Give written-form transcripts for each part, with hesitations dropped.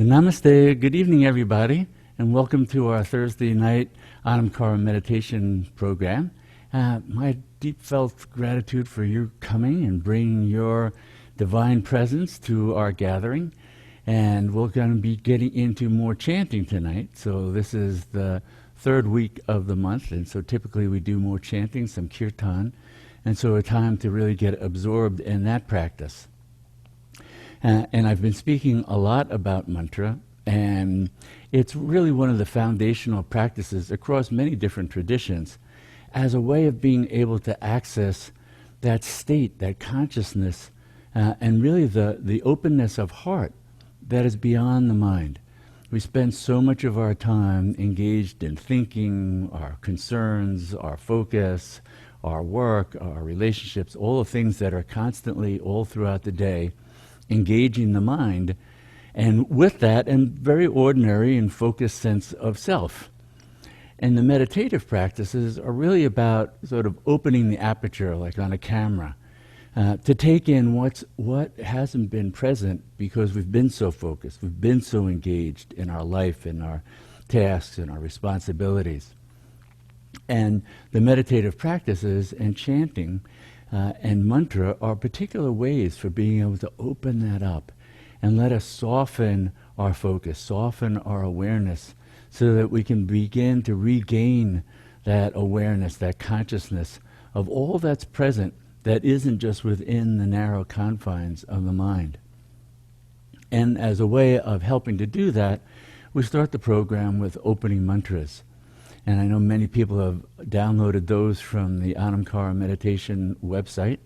So namaste, good evening everybody, and welcome to our Thursday night Anam Cara meditation program. My deep felt gratitude for you coming and bringing your divine presence to our gathering. And we're going to be getting into more chanting tonight. So this is the third week of the month, and so typically we do more chanting, some Kirtan, and so a time to really get absorbed in that practice. And I've been speaking a lot about mantra, and it's really one of the foundational practices across many different traditions as a way of being able to access that state, that consciousness, and really the openness of heart that is beyond the mind. We spend so much of our time engaged in thinking, our concerns, our focus, our work, our relationships, all the things that are constantly all throughout the day engaging the mind, and with that, a very ordinary and focused sense of self. And the meditative practices are really about sort of opening the aperture, like on a camera, to take in what hasn't been present because we've been so focused, we've been so engaged in our life, in our tasks, and our responsibilities. And the meditative practices and chanting and mantra are particular ways for being able to open that up and let us soften our focus, soften our awareness, so that we can begin to regain that awareness, that consciousness of all that's present that isn't just within the narrow confines of the mind. And as a way of helping to do that, we start the program with opening mantras. And I know many people have downloaded those from the Anam Cara meditation website.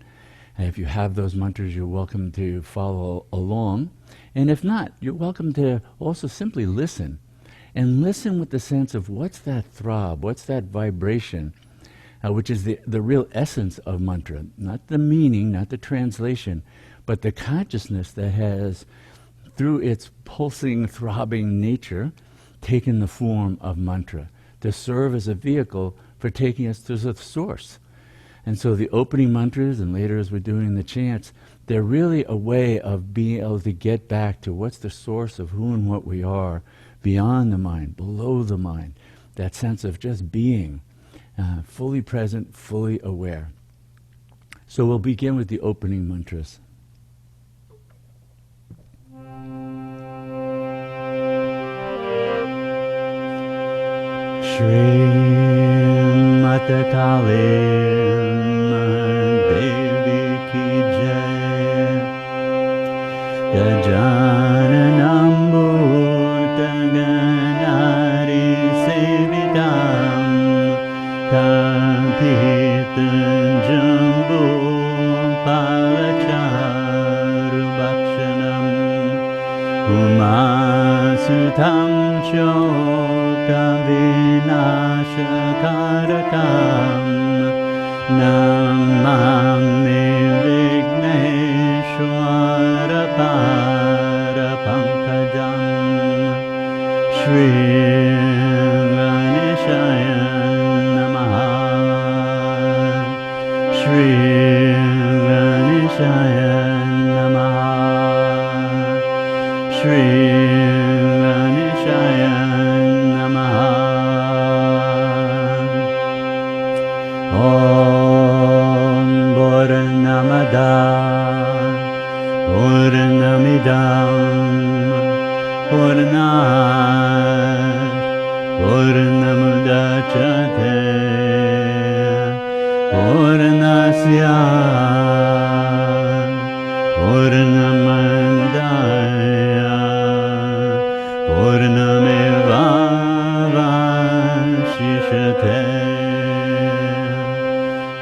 And if you have those mantras, you're welcome to follow along. And if not, you're welcome to also simply listen. And listen with the sense of what's that throb, what's that vibration, which is the real essence of mantra. Not the meaning, not the translation, but the consciousness that has, through its pulsing, throbbing nature, taken the form of mantra, to serve as a vehicle for taking us to the source. And so the opening mantras, and later as we're doing the chants, they're really a way of being able to get back to what's the source of who and what we are, beyond the mind, below the mind, that sense of just being, fully present, fully aware. So we'll begin with the opening mantras. Shri Mata Kalim Devi Ki Jai Gajananam Bhuta Ganari Sevitam Kampitam Jumbo Palacharu Bhakshanam Umasutam Vinashakarakam Namami Vigneshwara Parapankajam Shri Ganeshaya Namaha Shri Ganeshaya Namaha Shri Ganeshaya Om Purnamada Purnamidam Purnat Purnamudachyate Purnasya Purnamandaya Purnamevavashishate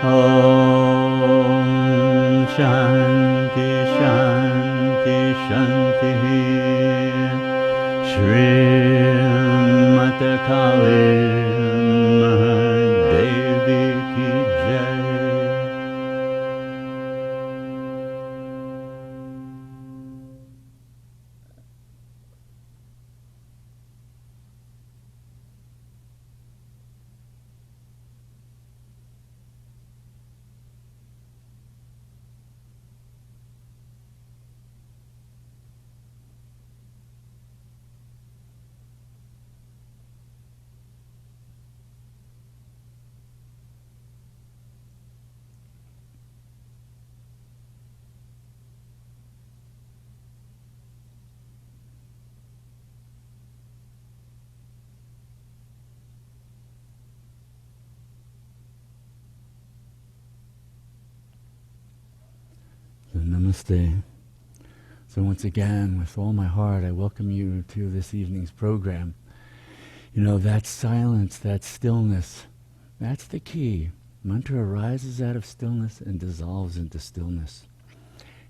Om Shanti Shanti Shanti Shri Mata Kali Devi Ki Jai. Namaste. So once again, with all my heart, I welcome you to this evening's program. You know, that silence, that stillness, that's the key. Mantra arises out of stillness and dissolves into stillness.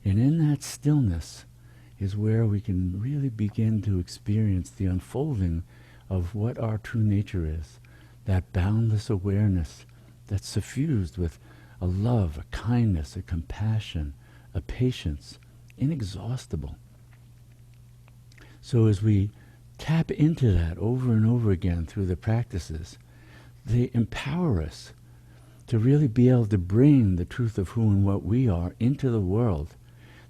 And in that stillness is where we can really begin to experience the unfolding of what our true nature is. That boundless awareness that's suffused with a love, a kindness, a compassion, a patience, inexhaustible. So as we tap into that over and over again through the practices, they empower us to really be able to bring the truth of who and what we are into the world.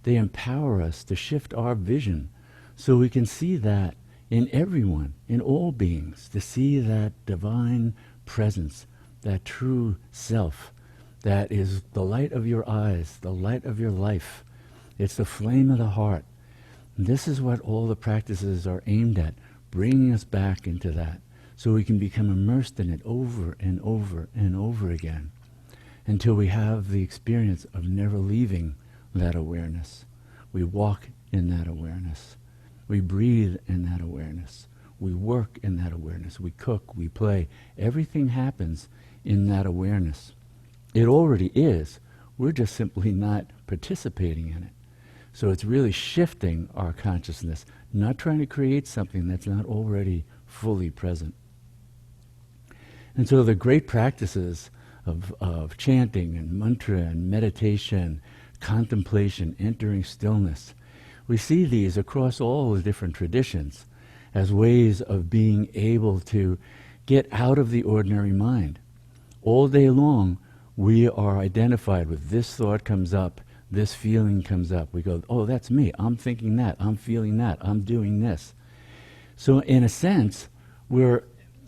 They empower us to shift our vision so we can see that in everyone, in all beings, to see that divine presence, that true self, that is the light of your eyes, the light of your life. It's the flame of the heart. And this is what all the practices are aimed at, bringing us back into that, so we can become immersed in it over and over and over again, until we have the experience of never leaving that awareness. We walk in that awareness. We breathe in that awareness. We work in that awareness. We cook, we play. Everything happens in that awareness. It already is. We're just simply not participating in it. So it's really shifting our consciousness, not trying to create something that's not already fully present. And so the great practices of chanting and mantra and meditation, contemplation, entering stillness, we see these across all the different traditions as ways of being able to get out of the ordinary mind. All day long, we are identified with this thought comes up, this feeling comes up. We go, oh, that's me. I'm thinking that. I'm feeling that. I'm doing this. So in a sense, we're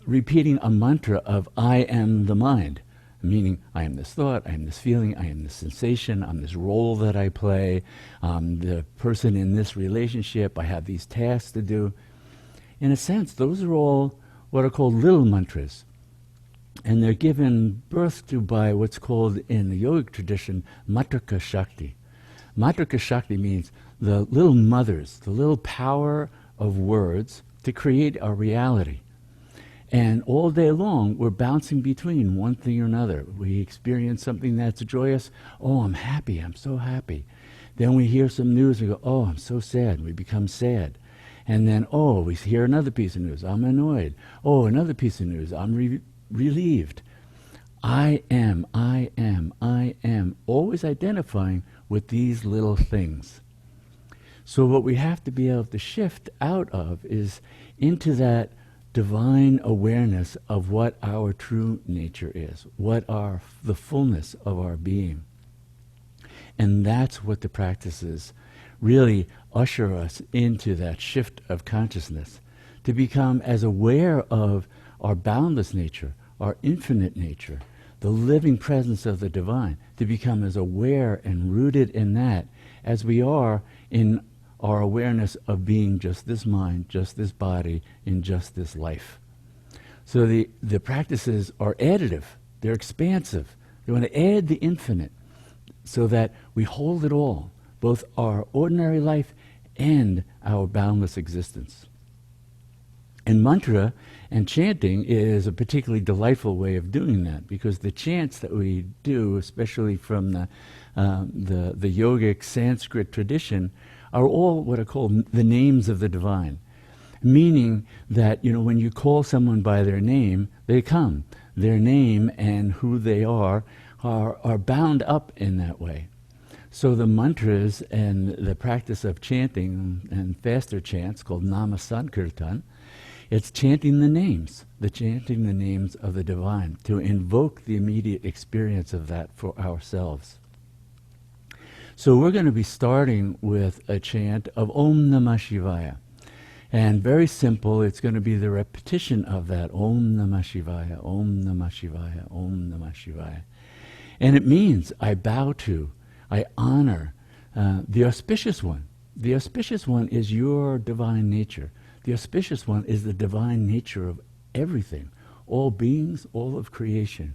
repeating a mantra of I am the mind, meaning I am this thought, I am this feeling, I am this sensation, I'm this role that I play, I'm the person in this relationship, I have these tasks to do. In a sense, those are all what are called little mantras. And they're given birth to by what's called in the yogic tradition, Matrika Shakti. Matrika Shakti means the little mothers, the little power of words to create our reality. And all day long, we're bouncing between one thing or another. We experience something that's joyous. Oh, I'm happy. I'm so happy. Then we hear some news. We go, oh, I'm so sad. We become sad. And then, oh, we hear another piece of news. I'm annoyed. Oh, another piece of news. I'm relieved. I am, always identifying with these little things. So what we have to be able to shift out of is into that divine awareness of what our true nature is, what the fullness of our being. And that's what the practices really usher us into, that shift of consciousness, to become as aware of our boundless nature, our infinite nature, the living presence of the divine, to become as aware and rooted in that as we are in our awareness of being just this mind, just this body, in just this life. So the practices are additive, they're expansive. They want to add the infinite so that we hold it all, both our ordinary life and our boundless existence. And mantra and chanting is a particularly delightful way of doing that, because the chants that we do, especially from the yogic Sanskrit tradition, are all what are called the names of the divine. Meaning that, you know, when you call someone by their name, they come. Their name and who they are bound up in that way. So the mantras and the practice of chanting and faster chants called Nama Sankirtan, it's chanting the names of the divine to invoke the immediate experience of that for ourselves. So we're going to be starting with a chant of Om Namah Shivaya. And very simple, it's going to be the repetition of that Om Namah Shivaya, Om Namah Shivaya, Om Namah Shivaya. And it means I bow to, I honor the auspicious one. The auspicious one is your divine nature. The auspicious one is the divine nature of everything, all beings, all of creation.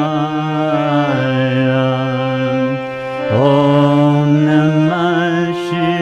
Om Namah Shivaya.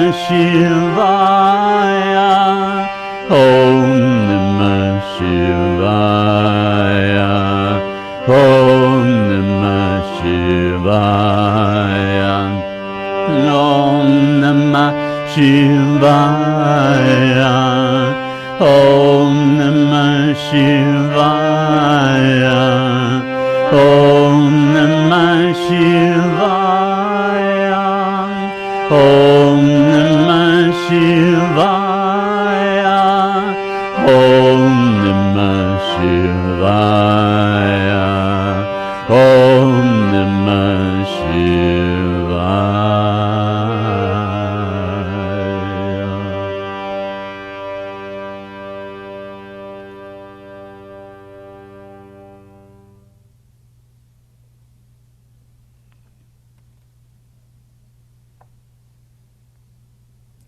Shivaya. Om Namah Shivaya. Om Namah Shivaya. Om Namah Shivaya. Om Namah Shivaya. Om Namah Shivaya. Om Namah Shivaya. Om Namah Shivaya. Om Namah Shivaya.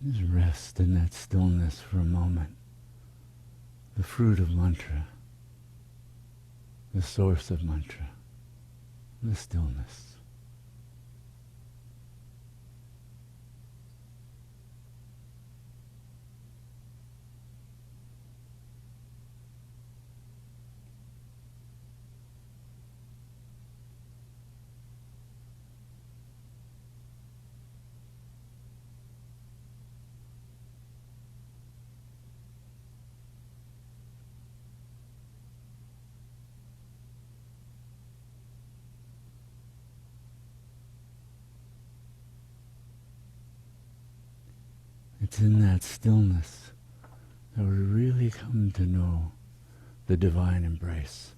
Just rest in that stillness for a moment. The fruit of mantra, the source of mantra, the stillness. It's in that stillness that we really come to know the divine embrace.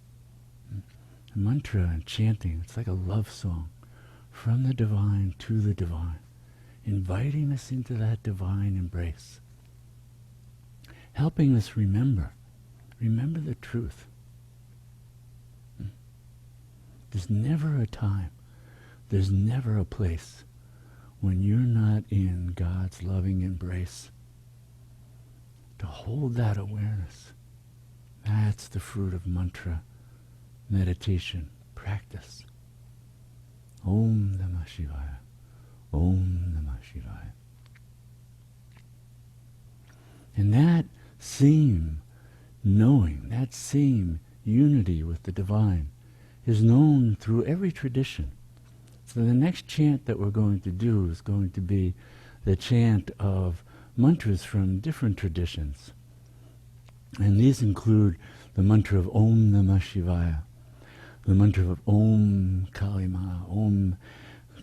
The mantra and chanting, it's like a love song from the divine to the divine, inviting us into that divine embrace, helping us remember the truth. There's never a time, there's never a place when you're not in God's loving embrace. To hold that awareness, that's the fruit of mantra, meditation, practice. Om Namah Shivaya. Om Namah Shivaya. And that same knowing, that same unity with the divine is known through every tradition. So the next chant that we're going to do is going to be the chant of mantras from different traditions. And these include the mantra of Om Namah Shivaya, the mantra of Om Kali Ma, Om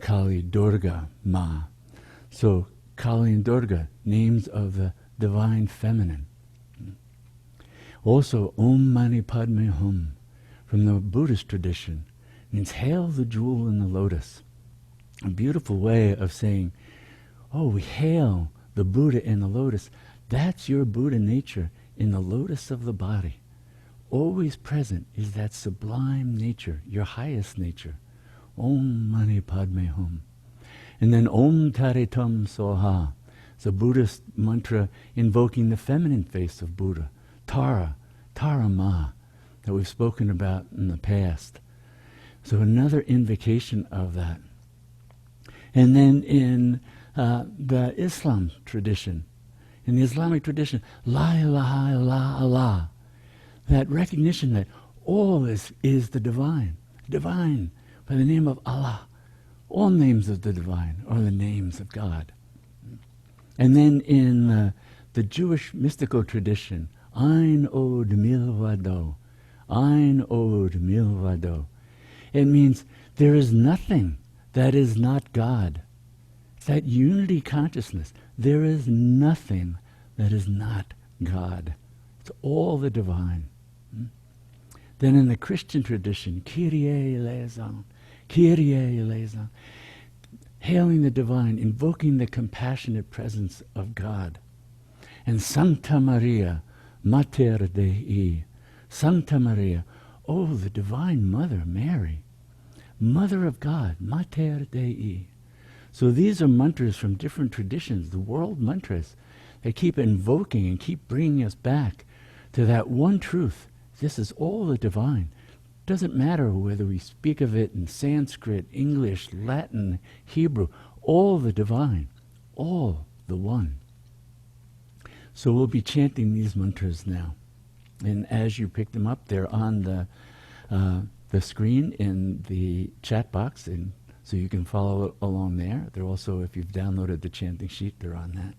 Kali Durga Ma. So Kali and Durga, names of the divine feminine. Also Om Mani Padme Hum, from the Buddhist tradition, means hail the jewel in the lotus. A beautiful way of saying, oh, we hail the Buddha in the lotus. That's your Buddha nature in the lotus of the body. Always present is that sublime nature, your highest nature. Om Mani Padme Hum. And then Om Tare Tum Soha. It's a Buddhist mantra invoking the feminine face of Buddha. Tara, Tara Ma, that we've spoken about in the past. So another invocation of that. And then in the Islam tradition, in the Islamic tradition, La ilaha illa Allah, that recognition that all is the divine, divine by the name of Allah. All names of the divine are the names of God. And then in the Jewish mystical tradition, Ein od milvado, Ein od milvado. It means there is nothing that is not God. It's that unity consciousness. There is nothing that is not God. It's all the divine. Then in the Christian tradition, Kyrie eleison, Kyrie eleison, hailing the divine, invoking the compassionate presence of God. And Sancta Maria, Mater Dei, Sancta Maria, oh, the Divine Mother, Mary, Mother of God, Mater Dei. So these are mantras from different traditions, the world mantras. They keep invoking and keep bringing us back to that one truth. This is all the divine. Doesn't matter whether we speak of it in Sanskrit, English, Latin, Hebrew, all the divine. All the One. So we'll be chanting these mantras now. And as you pick them up, they're on the screen in the chat box, and so you can follow along there. They're also, if you've downloaded the chanting sheet, they're on that.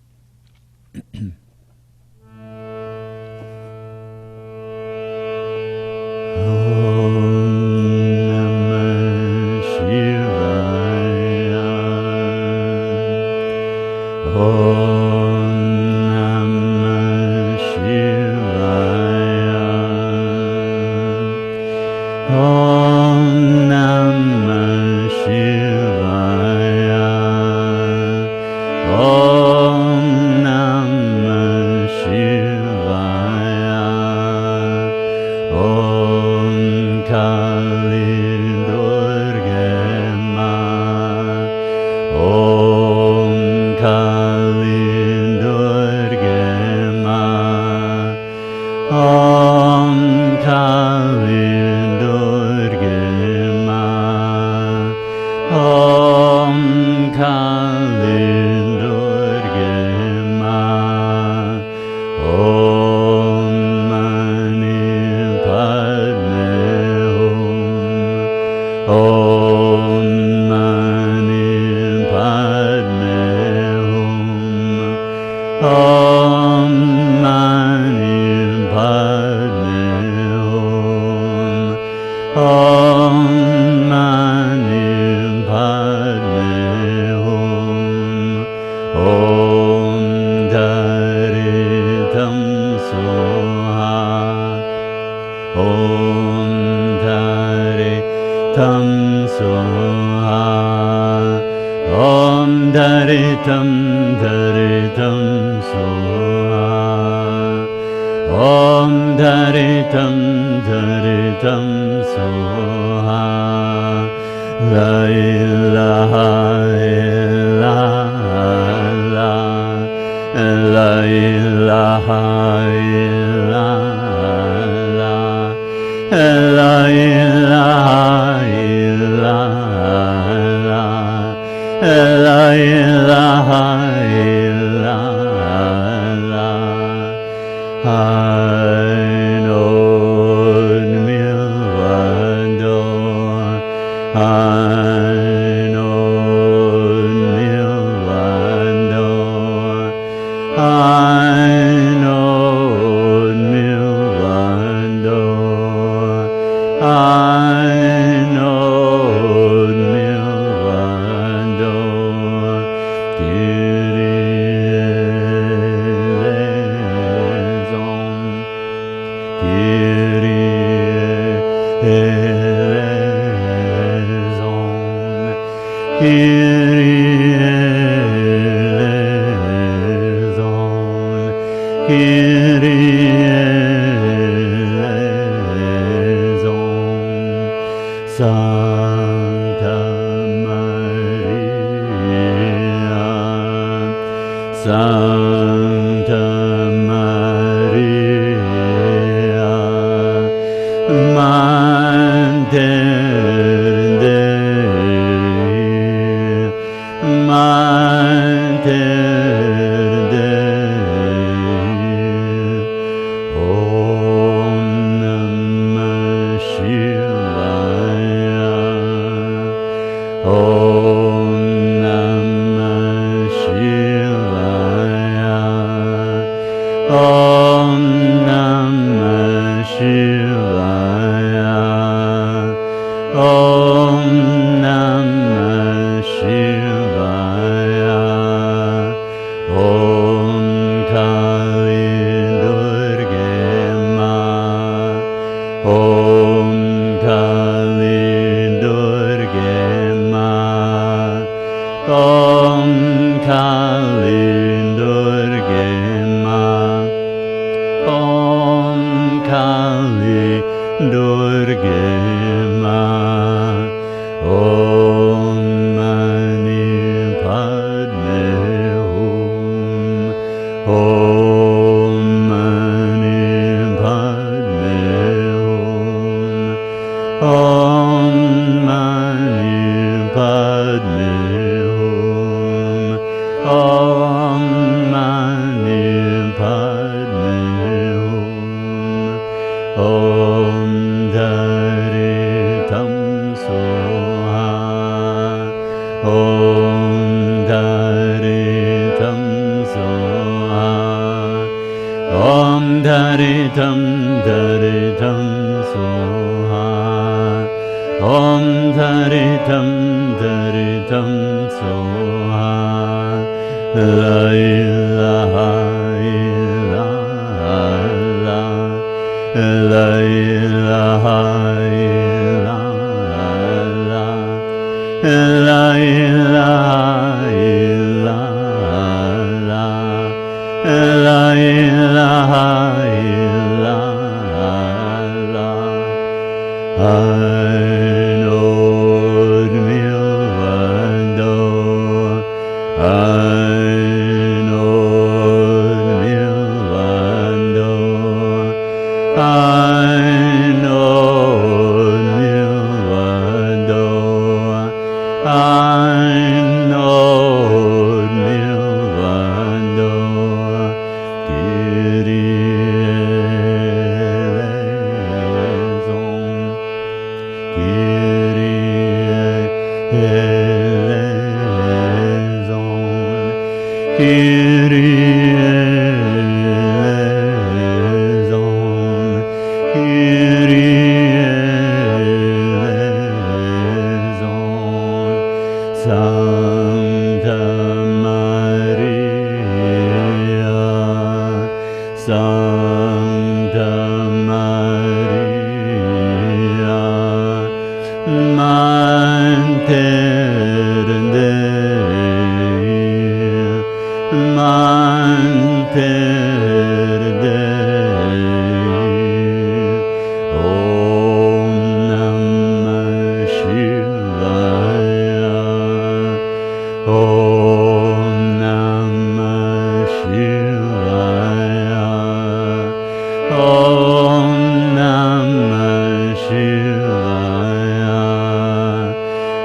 Om Daritam Daritam Soha. Om Daritam Daritam Soha. La ilaha illallah. La ilaha illallah. La ilaha illallah. La ilaha illallah. Einod milvado. Einod milvado. Einod milvado. Einod milvado. Kyrie eleison. Kyrie eleison. Kyrie eleison. Kyrie eleison. Sancta Maria, Sancta Maria, Mater Dei, Mater Dei. Om Namah Shivaya. Om Namah Shivaya. Om Namah Shivaya.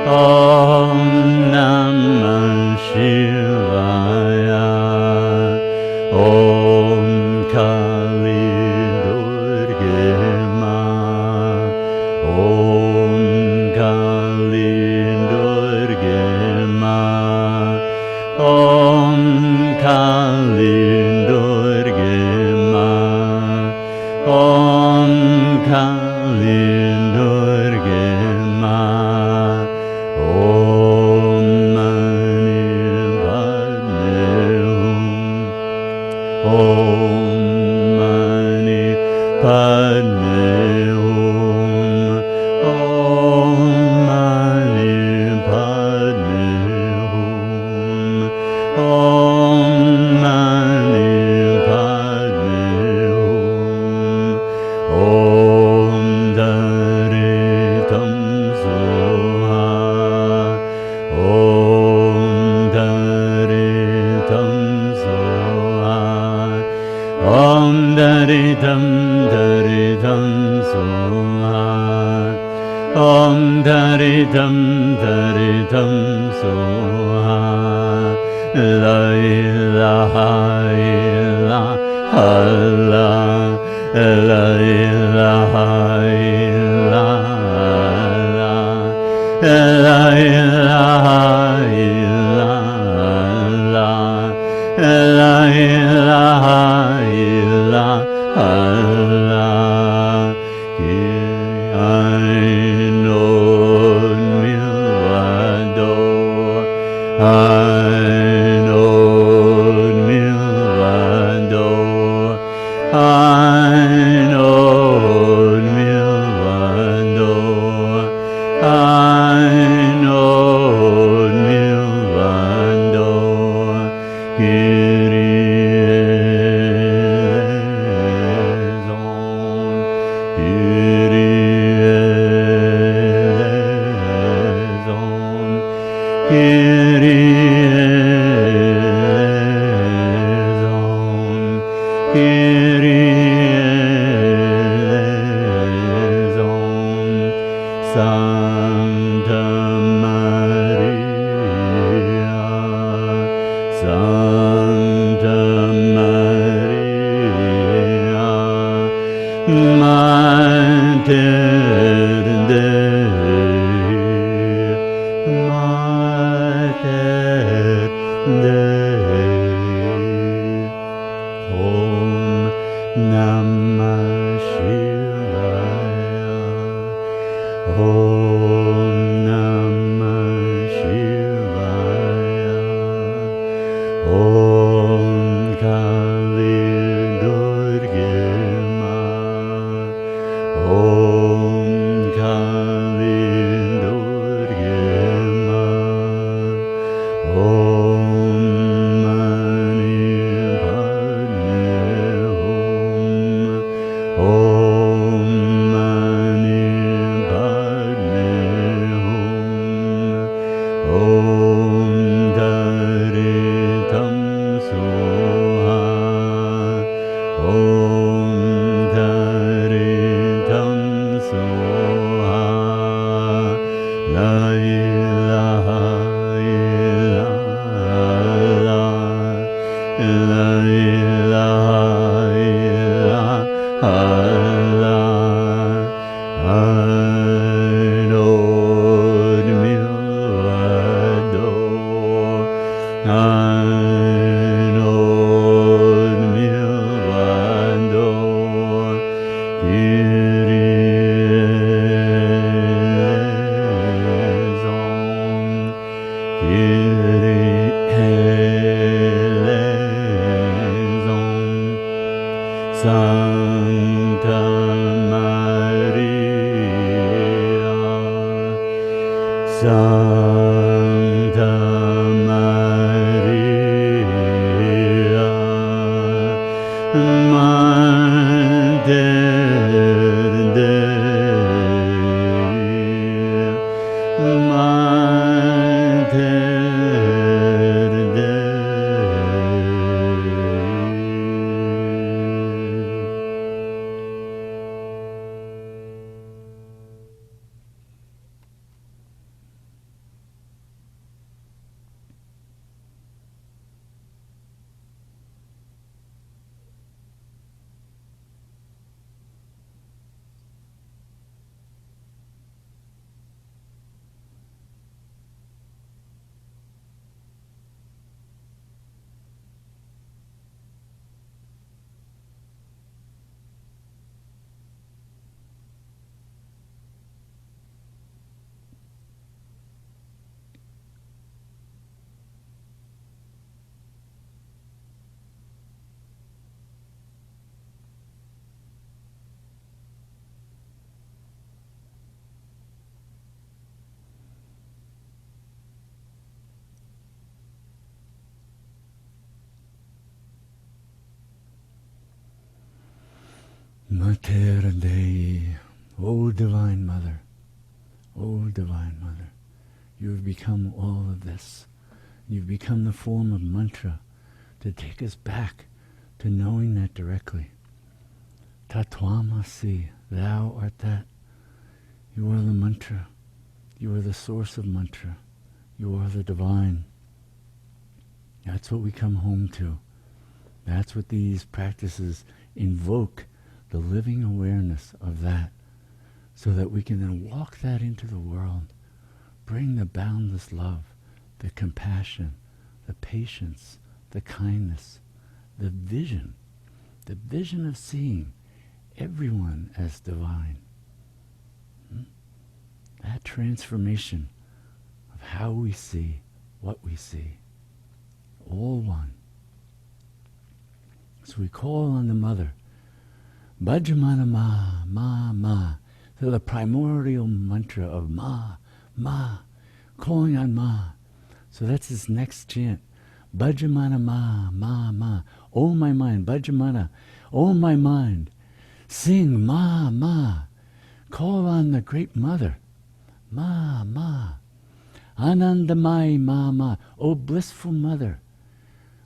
Om Namah Shivaya. Om Kali Durge Ma. Om Kali Durge Ma. Om Kali Durge Ma. Om Kali Durge Ma. Om Mani Padme Hum. Om Mani Padme Hum. Om Mani Padme Hum. Om Mani Padme Hum. Om Daritam Soha. Om Daritam Soha. Om Daritam Daritam Soha. Om Daritam Daritam Soha. La ilaha illallah. La ilaha illallah. La ilaha illallah. La ilaha illallah. Einod milvado. Einod milvado. Einod milvado. Einod milvado. Kyrie eleison. Kyrie eleison. Kyrie eleison. Kyrie eleison. Sancta Maria, Sancta Maria, Mater Dei, Mater Dei. Om Om Tari Tam Soha La ilaha illallah La ilaha illallah Anod milvado Anod milvado Kyrie eleison Sancta Maria Sancta Maria Mater Dei Mater Dei. Mater Dei, O Divine Mother, O Divine Mother, you have become all of this. You've become the form of mantra to take us back to knowing that directly. Tattvamasi, thou art that. You are the mantra. You are the source of mantra. You are the divine. That's what we come home to. That's what these practices invoke, the living awareness of that, so that we can then walk that into the world, bring the boundless love, the compassion, the patience, the kindness, the vision of seeing everyone as divine. That transformation of how we see what we see, all one. So we call on the Mother, Bhajamana Ma, Ma, Ma. So the primordial mantra of Ma, Ma, calling on Ma. So that's his next chant. Bhajamana Ma, Ma, Ma. Oh my mind, Bhajamana. Oh my mind. Sing Ma, Ma. Call on the great Mother. Ma, Ma. Anandamai Ma, Ma. Oh blissful Mother.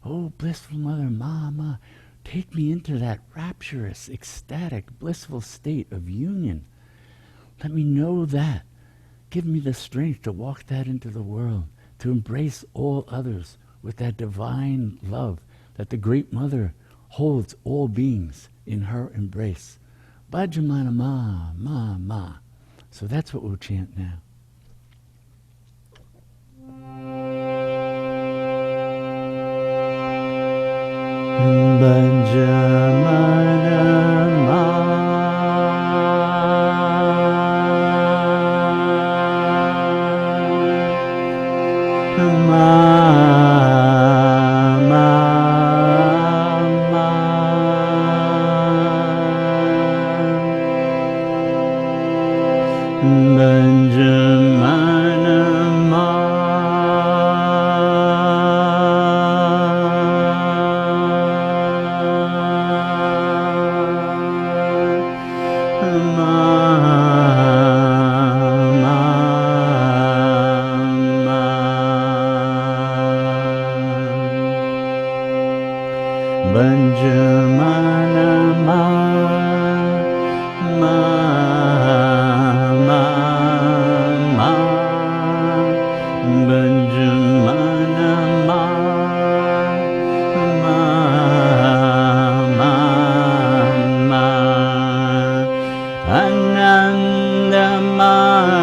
Oh blissful Mother, Ma, Ma. Take me into that rapturous, ecstatic, blissful state of union. Let me know that. Give me the strength to walk that into the world, to embrace all others with that divine love that the Great Mother holds all beings in her embrace. Bhajamana Ma, Ma, Ma. So that's what we'll chant now. Bhajamana Ma, Ma, Ma, Ma. Bhajamana Ma. Banjamana ma ma ma ma Banjamana ma ma ma ma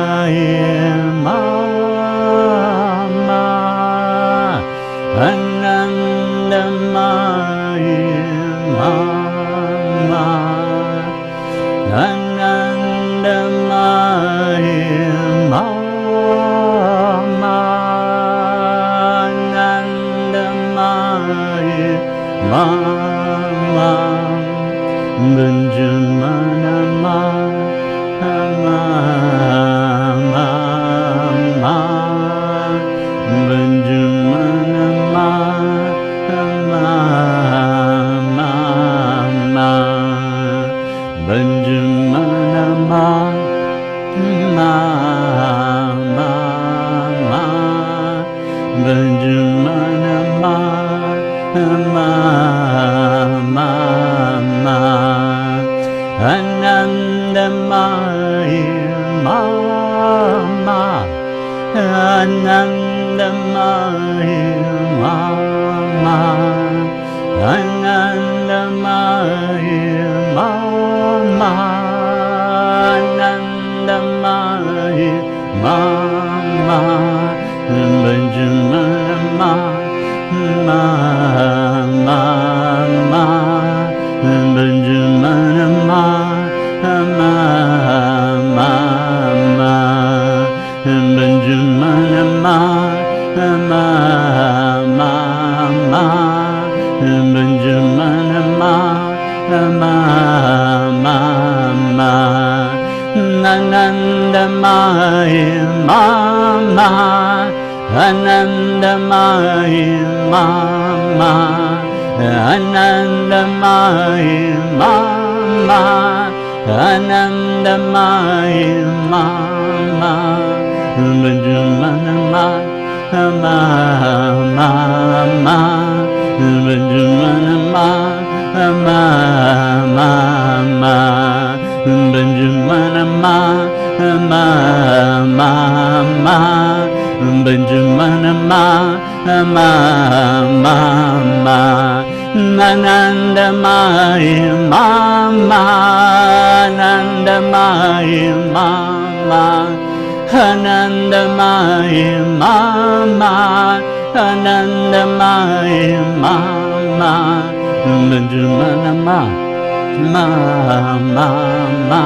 Anandamaya ma ma Anandamaya ma ma Anandamaya ma ma Anandamaya ma ma Banjamana ma ma ma ma Banjamana ma ma ma ma Banjamana ma ma ma ma Banjamana ma ma ma ma Anandamaya ma ma Anandamaya ma ma Anandamaya ma ma Anandamaya ma ma Banjamana ma ma ma ma Banjamana ma ma ma ma Banjamana ma ma ma ma Banjamana ma ma ma ma Anandamaya ma ma Anandamaya ma ma Anandamaya ma ma Anandamaya ma ma Banjamana ma ma ma ma Banjamana ma ma ma ma Banjamana ma ma ma ma Banjamana ma ma ma ma Anandamaya ma ma Anandamaya ma ma Anandamaya ma ma Anandamaya ma ma Banjamana ma ma ma ma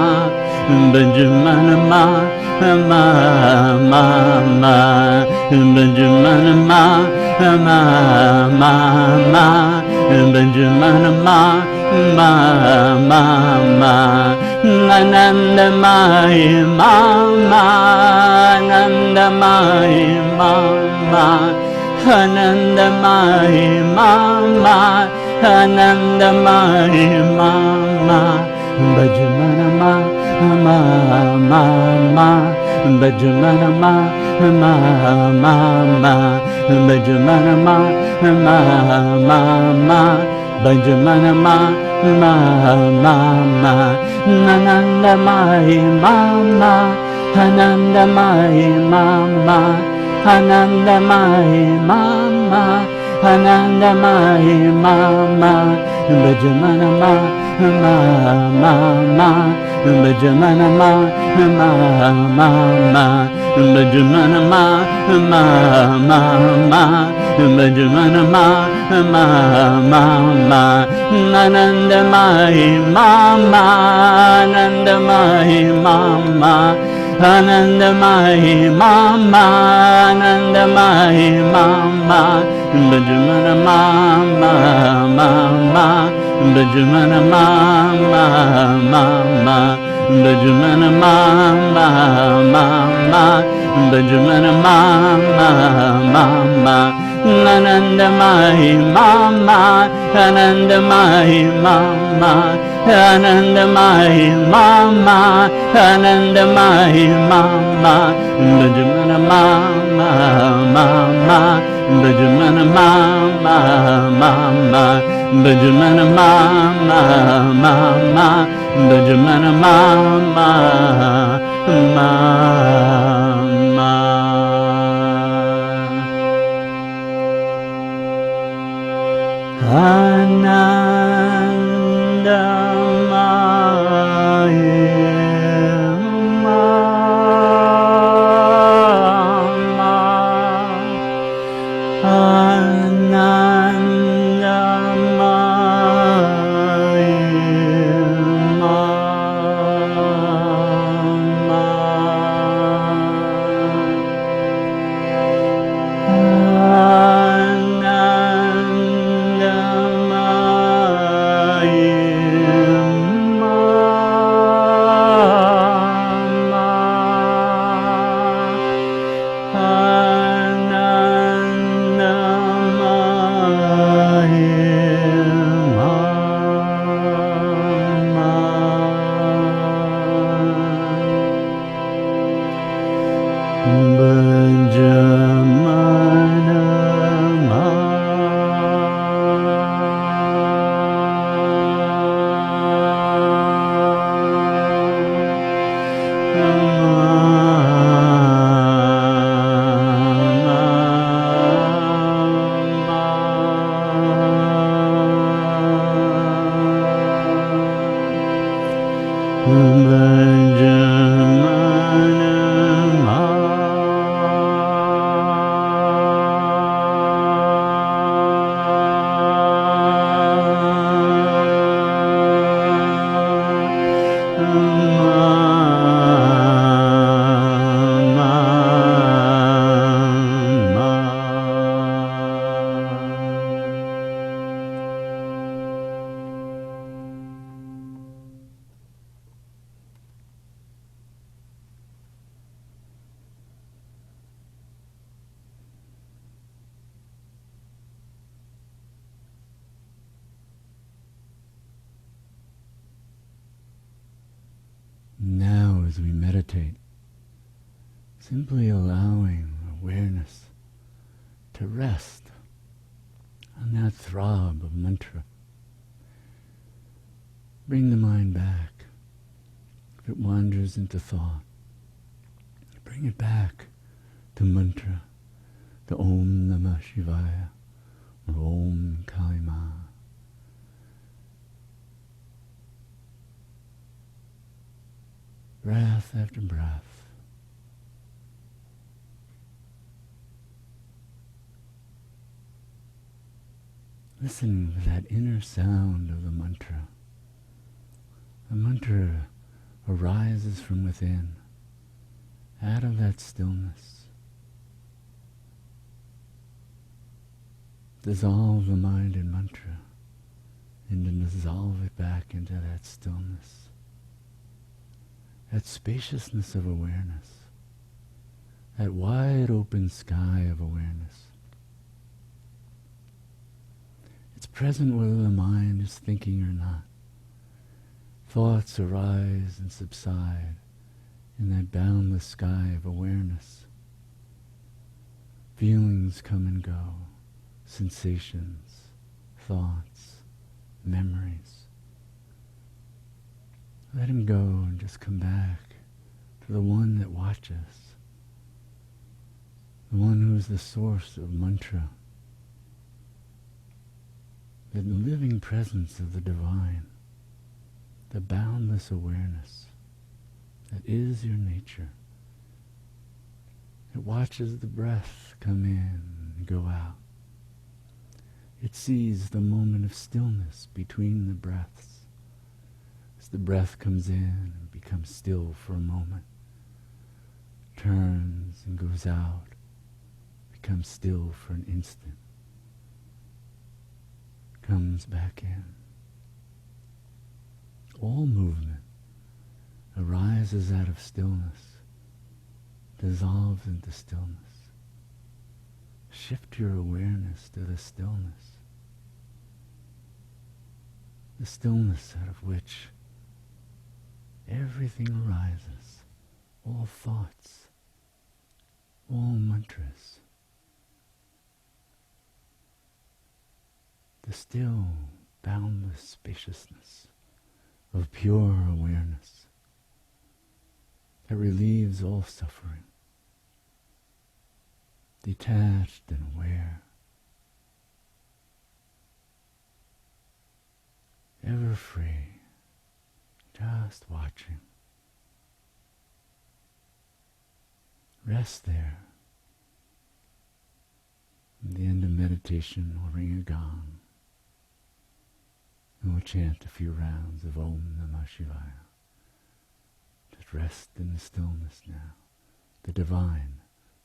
Banjamana ma ma ma ma Banjamana ma ma ma ma Banjamana ma ma ma ma Anandamaya ma ma Anandamaya ma ma Anandamaya ma ma Anandamaya ma ma Banjamana ma ma ma ma Banjamana ma ma ma ma Banjamana ma ma ma ma Banjamana ma ma ma ma Anandamaya ma ma Anandamaya ma ma Anandamaya ma ma Anandamaya ma ma Banjamana ma ma ma ma Banjamana ma ma ma ma Banjamana ma ma ma ma Banjamana ma ma ma ma Anandamaya ma ma Anandamaya ma ma Anandamaya ma ma Anandamaya ma ma Banjamana ma ma ma ma Banjamana ma ma ma ma Banjamana ma ma ma ma Banjamana ma ma ma ma Anandamaya ma ma Anandamaya ma ma Anandamaya ma ma Anandamaya ma ma Banjamana ma Bajamana mama, mama, Bajamana mama, mama, Bajamana mama, mama. Now, as we meditate, simply allowing awareness to rest on that throb of mantra. Bring the mind back. If it wanders into thought, bring it back to mantra, to Om Namah Shivaya, or Om Kali Ma. Breath after breath. Listen to that inner sound of the mantra. The mantra arises from within, out of that stillness. Dissolve the mind in mantra, and then dissolve it back into that stillness. That spaciousness of awareness, that wide open sky of awareness. It's present whether the mind is thinking or not. Thoughts arise and subside in that boundless sky of awareness. Feelings come and go, sensations, thoughts, memories. Let him go and just come back to the one that watches, the one who is the source of mantra, the living presence of the divine, the boundless awareness that is your nature. It watches the breath come in and go out. It sees the moment of stillness between the breaths. As the breath comes in and becomes still for a moment, turns and goes out, becomes still for an instant, comes back in. All movement arises out of stillness, dissolves into stillness. Shift your awareness to the stillness out of which everything arises, all thoughts, all mantras, the still, boundless spaciousness of pure awareness that relieves all suffering, detached and aware, ever free, just watching. Rest there. At the end of meditation, we'll ring a gong, and we'll chant a few rounds of Om Namah Shivaya. Just rest in the stillness now, the divine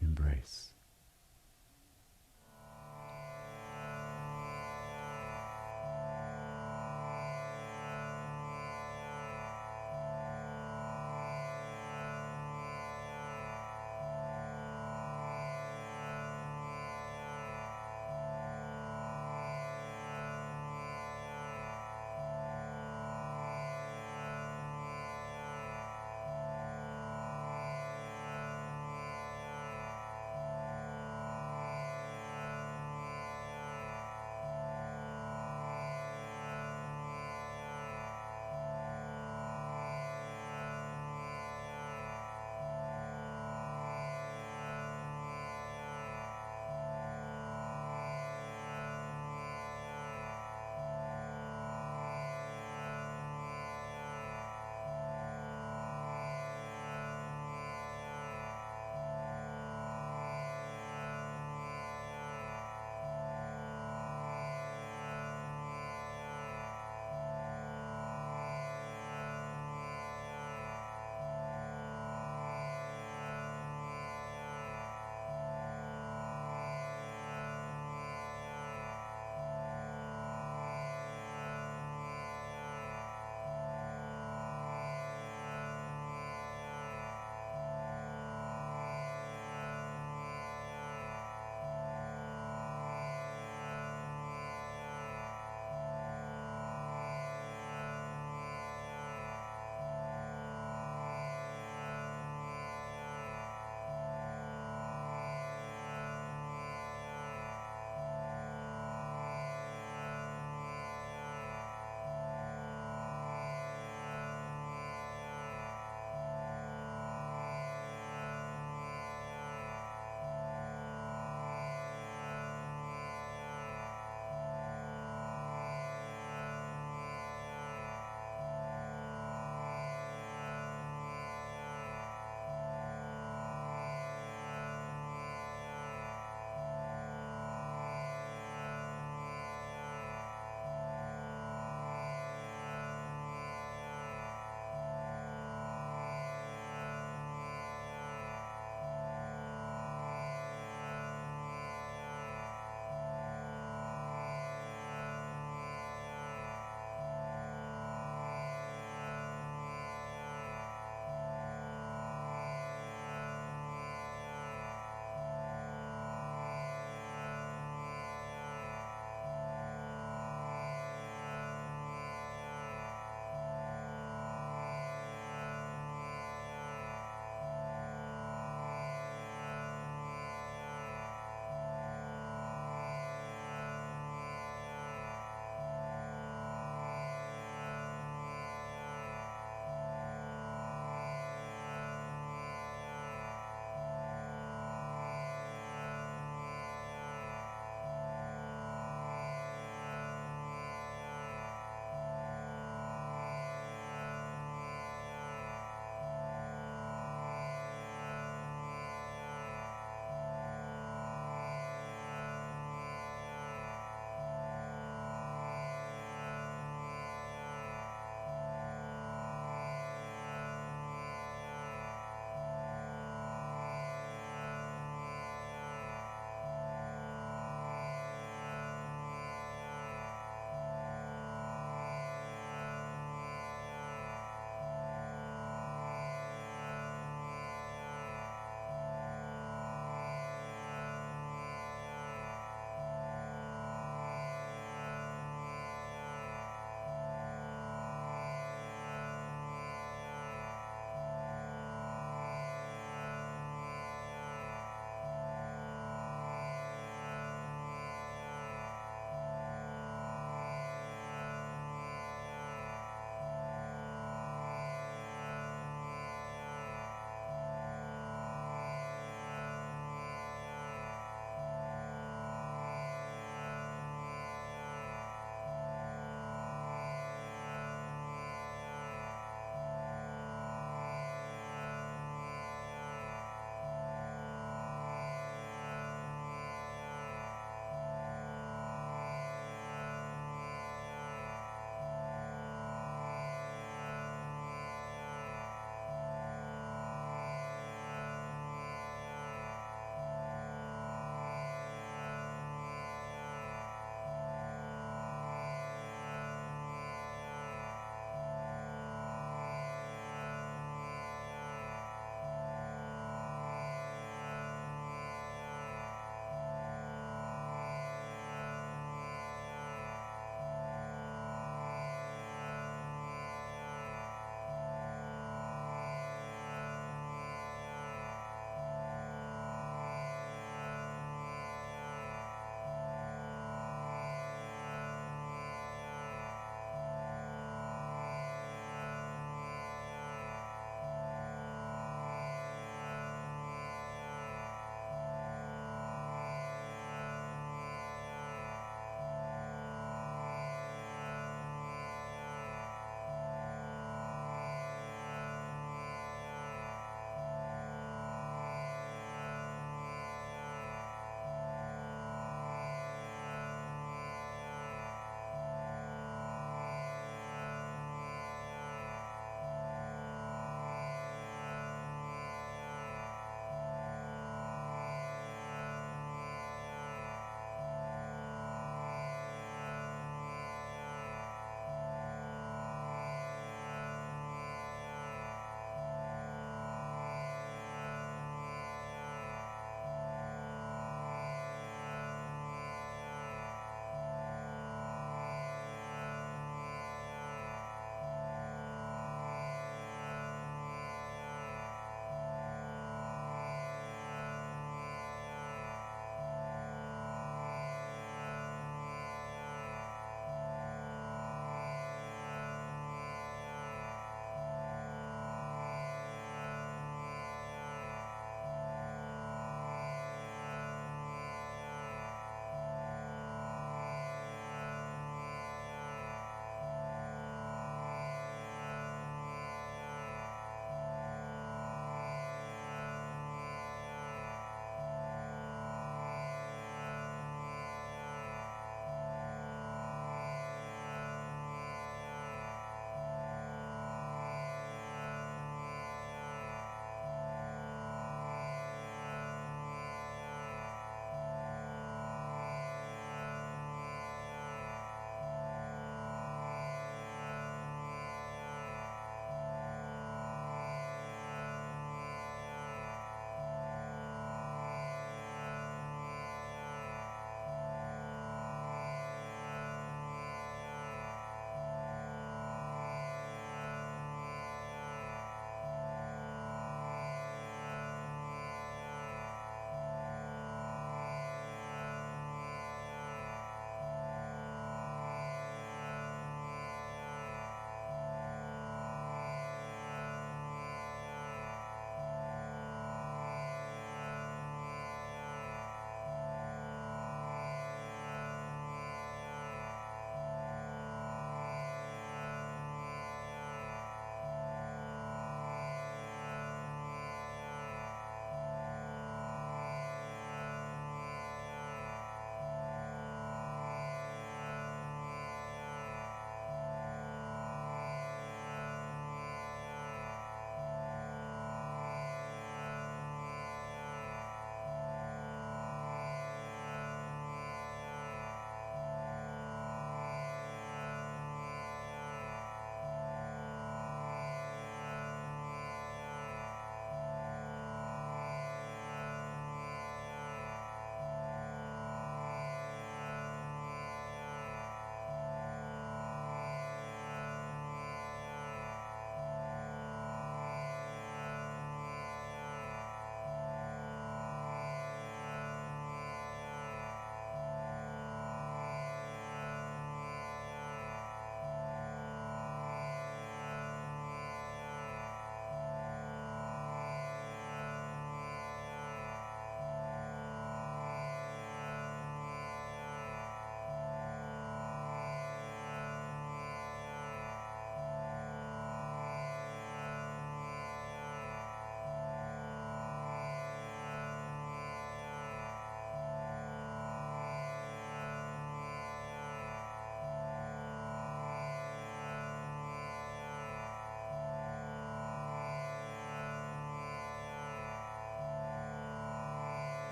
embrace.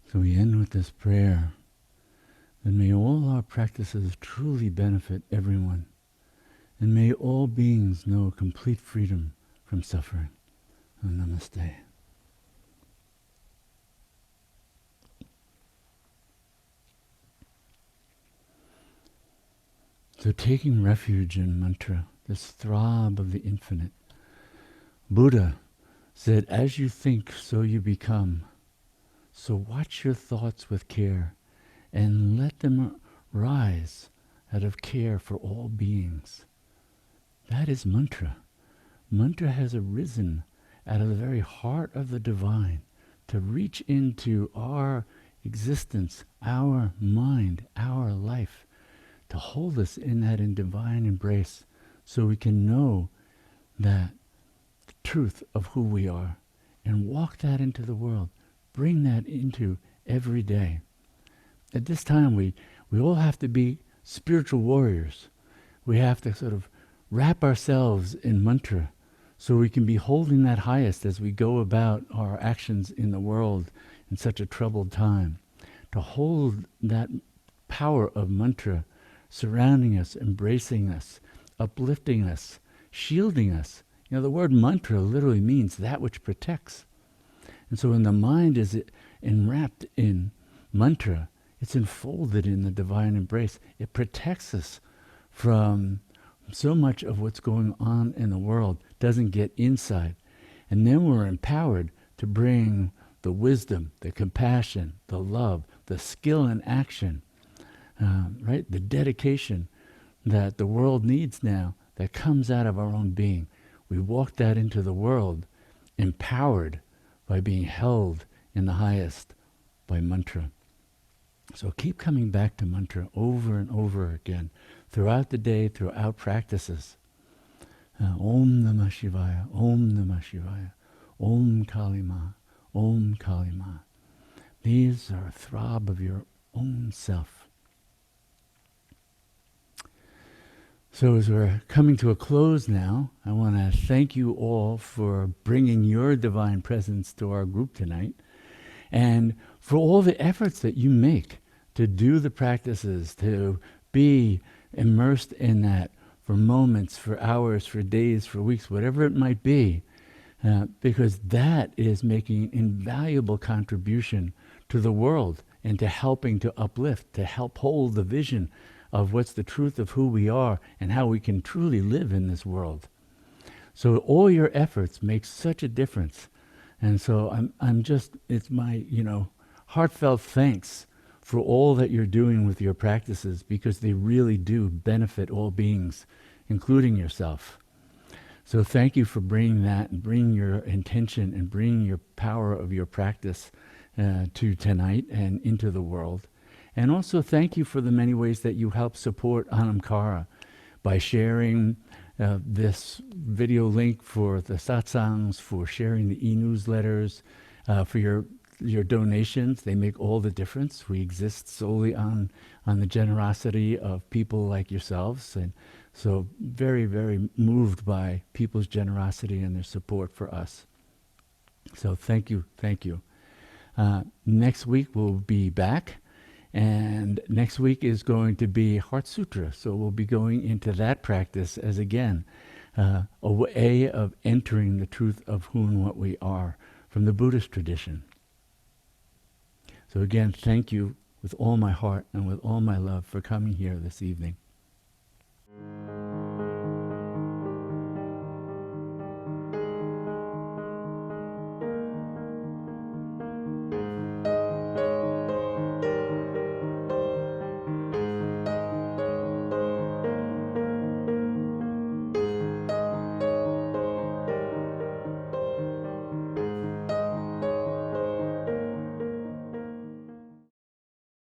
So we end with this prayer that may all our practices truly benefit everyone, and may all beings know complete freedom from suffering. Namaste. So taking refuge in mantra, this throb of the infinite, Buddha said, as you think, so you become. So watch your thoughts with care and let them rise out of care for all beings. That is mantra. Mantra has arisen out of the very heart of the divine to reach into our existence, our mind, our life, to hold us in that divine embrace so we can know that the truth of who we are and walk that into the world. Bring that into every day. At this time, we all have to be spiritual warriors. We have to sort of wrap ourselves in mantra so we can be holding that highest as we go about our actions in the world in such a troubled time. To hold that power of mantra surrounding us, embracing us, uplifting us, shielding us. You know, the word mantra literally means that which protects. And so when the mind is enwrapped in mantra, it's enfolded in the divine embrace. It protects us from so much of what's going on in the world, doesn't get inside. And then we're empowered to bring the wisdom, the compassion, the love, the skill and action, right? The dedication that the world needs now that comes out of our own being. We walk that into the world empowered by being held in the highest by mantra. So keep coming back to mantra over and over again throughout the day, throughout practices. Om Namah Shivaya, Om Namah Shivaya, Om Kali Ma, Om Kali Ma. These are a throb of your own self. So as we're coming to a close now, I want to thank you all for bringing your divine presence to our group tonight, and for all the efforts that you make to do the practices, to be immersed in that for moments, for hours, for days, for weeks, whatever it might be, because that is making an invaluable contribution to the world and to helping to uplift, to help hold the vision of what's the truth of who we are and how we can truly live in this world. So all your efforts make such a difference. And so I'm just, it's my, heartfelt thanks for all that you're doing with your practices, because they really do benefit all beings, including yourself. So thank you for bringing that and bringing your intention and bringing your power of your practice to tonight and into the world. And also thank you for the many ways that you help support Anam Cara by sharing this video link for the satsangs, for sharing the e-newsletters, for your donations. They make all the difference. We exist solely on the generosity of people like yourselves, and so very, very moved by people's generosity and their support for us. So thank you, thank you. Next week we'll be back, and next week is going to be Heart Sutra. So we'll be going into that practice as, again, a way of entering the truth of who and what we are from the Buddhist tradition. So again, thank you with all my heart and with all my love for coming here this evening.